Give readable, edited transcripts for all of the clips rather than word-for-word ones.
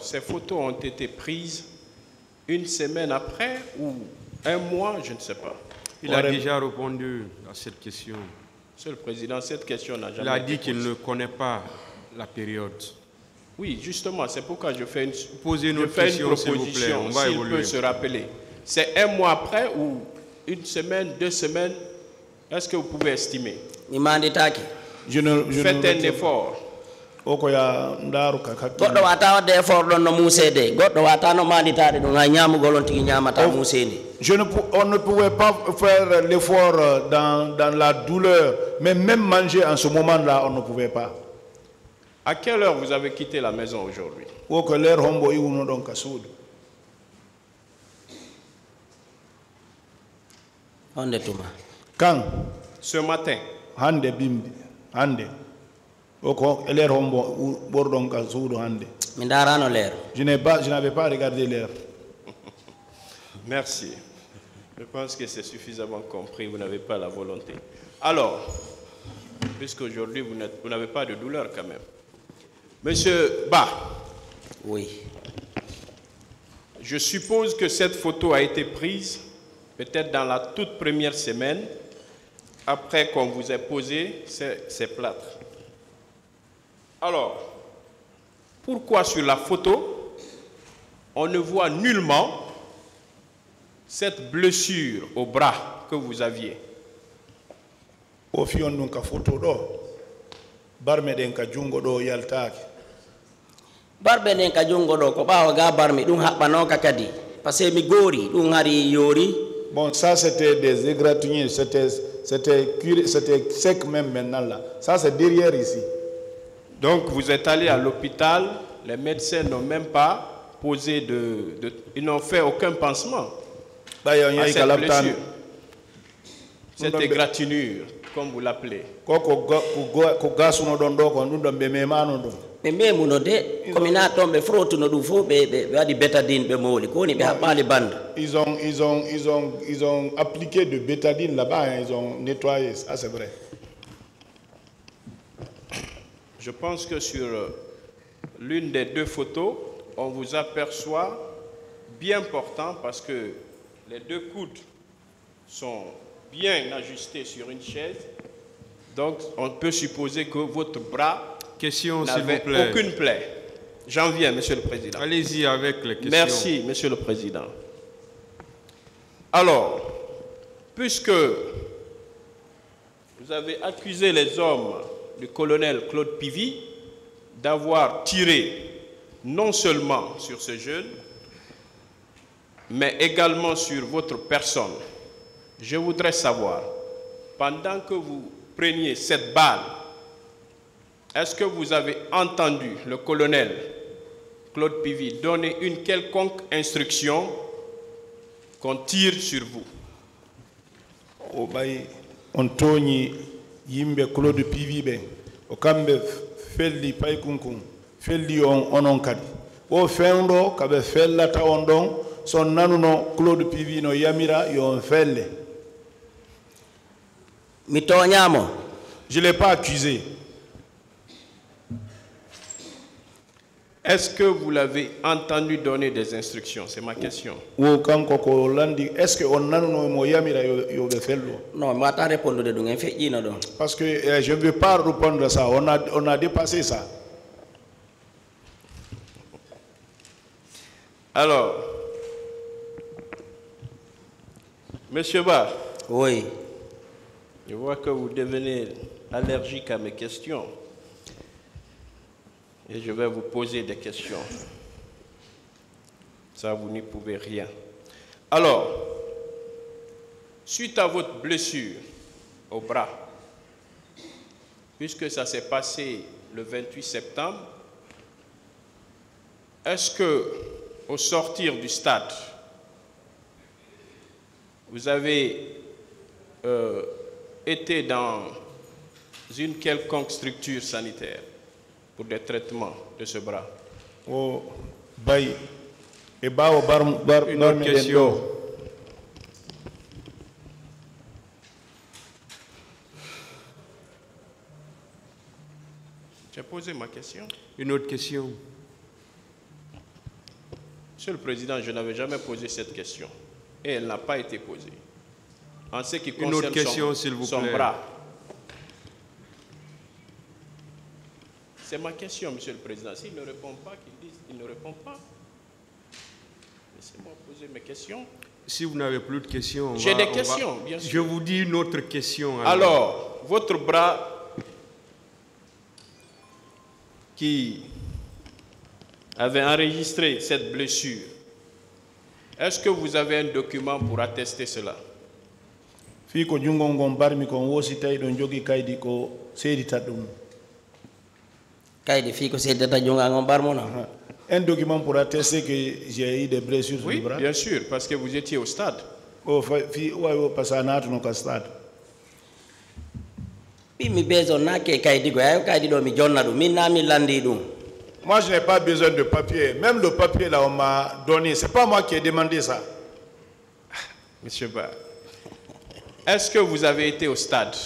ces photos ont été prises une semaine après ou un mois, je ne sais pas. Il a déjà répondu à cette question. Monsieur le Président, cette question n'a jamais été Il a dit posée. qu'il ne connaît pas la période. Oui, justement, c'est pourquoi je fais une, Posez une proposition, on va s'il évoluer. peut se rappeler. C'est un mois après ou une semaine, 2 semaines? Est-ce que vous pouvez estimer? Faites un effort. Goɗɗo wata wadde effort ɗon no musede goɗɗo wata no manditade ɗum ha ñamugol on tigi ñamata musedi. On ne pouvait pas faire l'effort dans la douleur, mais même manger en ce moment-là, on ne pouvait pas. À quelle heure vous avez quitté la maison aujourd'hui? Quand? Ce matin. Hande bimbi, hande. Je n'avais pas regardé l'heure. Merci. Je pense que c'est suffisamment compris, vous n'avez pas la volonté. Alors, puisqu'aujourd'hui vous n'avez pas de douleur quand même. Monsieur Ba. Oui. Je suppose que cette photo a été prise peut-être dans la toute première semaine après qu'on vous ait posé ces plâtres. Alors, pourquoi sur la photo, on ne voit nullement cette blessure au bras que vous aviez? Au fion nun ka photo do barme den ka jungo do yaltaake. Barbe den ka jungo do ko bawo ga barmi dum habbano ka kadi parce que mi gori dum hari yori. Bon, ça c'était des égratignures, c'était sec même maintenant là. Ça c'est derrière ici. Donc vous êtes allé à l'hôpital, les médecins n'ont même pas posé ils n'ont fait aucun pansement à cette blessure, cette égratignure, comme vous l'appelez. Ils ont appliqué de bétadine là-bas, hein, ils ont nettoyé, ça c'est vrai. Je pense que sur l'une des 2 photos, on vous aperçoit bien portant parce que les 2 coudes sont bien ajustés sur une chaise. Donc, on peut supposer que votre bras n'avait aucune plaie. J'en viens, Monsieur le Président. Allez-y avec les questions. Merci, Monsieur le Président. Alors, puisque vous avez accusé les hommes du colonel Claude Pivy d'avoir tiré non seulement sur ce jeune, mais également sur votre personne. Je voudrais savoir, pendant que vous preniez cette balle, est-ce que vous avez entendu le colonel Claude Pivy donner une quelconque instruction qu'on tire sur vous? On tourne yimbe Claude Pivy ben o kambe felli paykunkun felli onon kadi o fendo kabe fellata on don son nanuno Claude Pivy no yamira yo on felle. Mi toñamo. Je l'ai pas accusé. Est-ce que vous l'avez entendu donner des instructions? C'est ma question. Est-ce que on nanuno mo yamira yo be fello? Non, mais attends répondre de donc fait ino don. Parce que je ne veux pas répondre à ça. On a dépassé ça. Alors, Monsieur Ba. Oui. Je vois que vous devenez allergique à mes questions. Et je vais vous poser des questions. Ça, vous n'y pouvez rien. Alors, suite à votre blessure au bras, puisque ça s'est passé le 28 septembre, est-ce que, au sortir du stade, vous avez été dans une quelconque structure sanitaire pour des traitements de ce bras? Oh, bye. Et bah, une autre question. J'ai posé ma question. Une autre question. Monsieur le Président, je n'avais jamais posé cette question. Et elle n'a pas été posée. En ce qui Une autre concerne question, s'il vous son plaît. bras. C'est ma question, Monsieur le Président. S'il ne répond pas, qu'il dise qu'il ne répond pas. Laissez-moi poser mes questions. Si vous n'avez plus de questions, J'ai des questions, bien sûr. Je vous dis une autre question. Alors, votre bras qui avait enregistré cette blessure, est-ce que vous avez un document pour attester cela? Fi ko jungo ngon barmi ko wosi tay don jogi kaydi ko seedita dum. Kaydi fi ko seedata jonga ngon barmona. Un document pour attester que j'ai eu des blessures sur Oui, le bras. bien sûr, parce que vous étiez au stade. Oh, fi wa passanatu no ka stade. Bi mi bezo nake kaydi go ayo kaydi do mi jonna dum min na mi landi dum. Moi, je n'ai pas besoin de papier. Même le papier, là, on m'a donné. Ce n'est pas moi qui ai demandé ça. Monsieur Ba, est-ce que vous avez été au stade?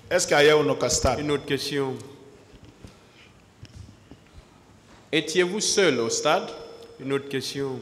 Est-ce qu'il y a un stade? Une autre question. Étiez-vous seul au stade? Une autre question.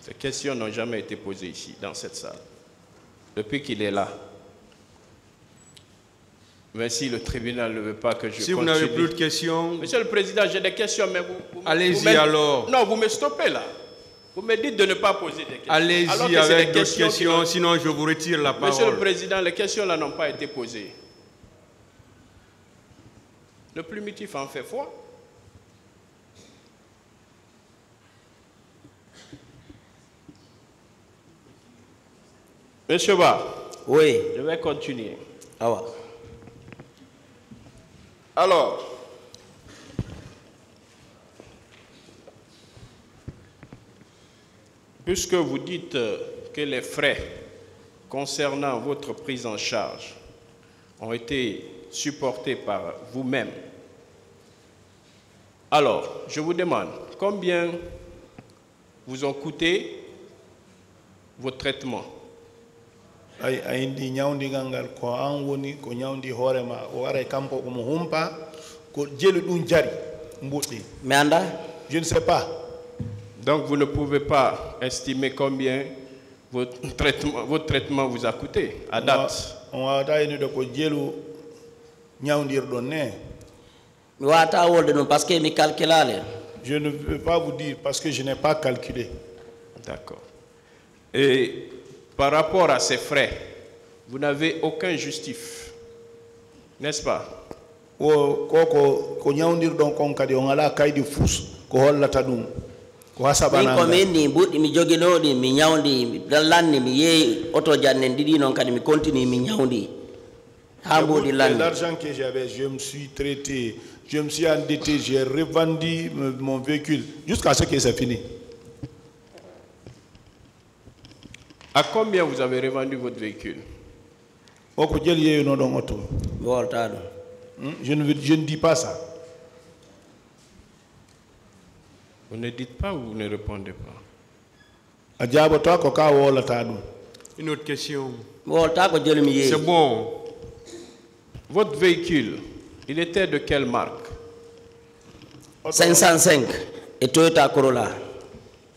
Ces questions n'ont jamais été posées ici, dans cette salle, depuis qu'il est là. Mais si le tribunal ne veut pas que je continue... Si vous n'avez plus de questions... Monsieur le Président, j'ai des questions, mais vous allez-y alors. Non, vous me stoppez là. Vous me dites de ne pas poser des questions. Allez-y avec d'autres questions, sinon je vous retire la parole. Monsieur le Président, les questions là n'ont pas été posées. Le primitif en fait foi. Monsieur Ba, Oui. je vais continuer. Awa. Alors, puisque vous dites que les frais concernant votre prise en charge ont été supportés par vous-même, alors, je vous demande, combien vous ont coûté vos traitements? Ay indi nyawndi gangal ko an woni ko nyawndi horema o ara kampo ko mo humpa ko jelu dun jari mbuddi. Mais anda? Je ne sais pas. Donc vous ne pouvez pas estimer combien votre traitement vous a coûté à date. On a taini de ko jelu nyawdir don ne. Mi wata wolde non parce que mi calculale. Je ne peux pas vous dire parce que je n'ai pas calculé. D'accord. Et par rapport à ces frais, vous n'avez aucun justif, n'est-ce pas? Ko nyawdir don kon kadi on ala kaydi fus ko hollata dum ko hasabana. Min ko min ni buddi mi joginodi mi nyawdi mi lanni mi yeyi auto janne didi non kadi mi continue mi nyawdi ha mbodi lanni. L'argent que j'avais, je me suis traité, je me suis endetté, j'ai revendu mon véhicule jusqu'à ce que c'est fini. À combien vous avez revendu votre véhicule? Je ne dis pas ça. Vous ne dites pas ou vous ne répondez pas? Une autre question. C'est bon. Votre véhicule, il était de quelle marque? 505 et Toyota Corolla.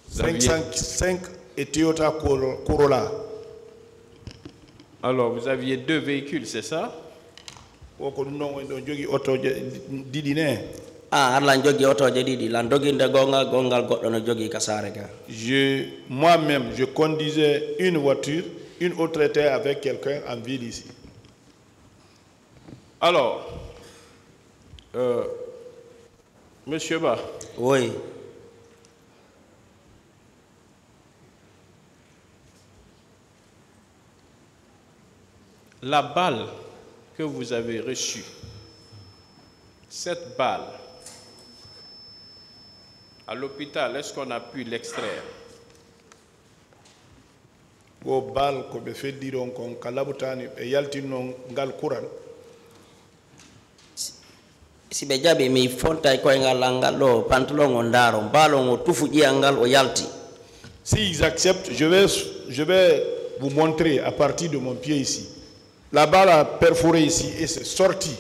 505 et Toyota Corolla. Alors, vous aviez deux véhicules, c'est ça? Moi-même, je conduisais une voiture, une autre était avec quelqu'un en ville ici. Alors, Monsieur Ba. Oui. La balle que vous avez reçue, cette balle, à l'hôpital, est-ce qu'on a pu l'extraire? Si be jabi mi fonta ko ngal do pantalon on daro balon o tufu jiangal o yalti. Si ils acceptent, je vais vous montrer à partir de mon pied ici. La balle a perforé ici et c'est sorti.